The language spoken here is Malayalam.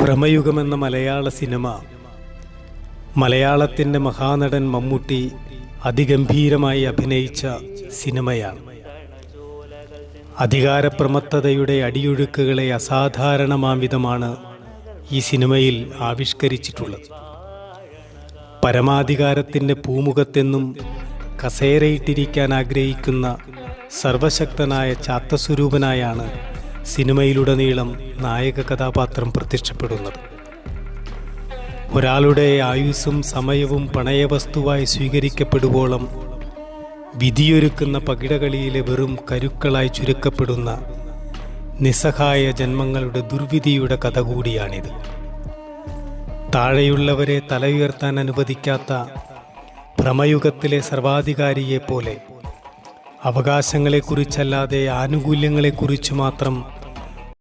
ഭ്രമയുഗമെന്ന മലയാള സിനിമ മലയാളത്തിൻ്റെ മഹാനടൻ മമ്മൂട്ടി അതിഗംഭീരമായി അഭിനയിച്ച സിനിമയാണ്. അധികാരപ്രമത്തതയുടെ അടിയൊഴുക്കുകളെ അസാധാരണമാംവിധമാണ് ഈ സിനിമയിൽ ആവിഷ്കരിച്ചിട്ടുള്ളത്. പരമാധികാരത്തിൻ്റെ പൂമുഖത്തെന്നും കസേരയിട്ടിരിക്കാൻ ആഗ്രഹിക്കുന്ന സർവശക്തനായ ചാത്തസ്വരൂപനായാണ് സിനിമയിലുടനീളം നായക കഥാപാത്രം പ്രത്യക്ഷപ്പെടുന്നത്. ഒരാളുടെ ആയുസ്സും സമയവും പണയവസ്തുവായി സ്വീകരിക്കപ്പെടുവോളം വിധിയൊരുക്കുന്ന പകിടകളിയിലെ വെറും കരുക്കളായി ചുരുക്കപ്പെടുന്ന നിസ്സഹായ ജന്മങ്ങളുടെ ദുർവിധിയുടെ കഥ കൂടിയാണിത്. താഴെയുള്ളവരെ തലയുയർത്താൻ അനുവദിക്കാത്ത ഭ്രമയുഗത്തിലെ സർവാധികാരിയെപ്പോലെ അവകാശങ്ങളെക്കുറിച്ചല്ലാതെ ആനുകൂല്യങ്ങളെക്കുറിച്ച് മാത്രം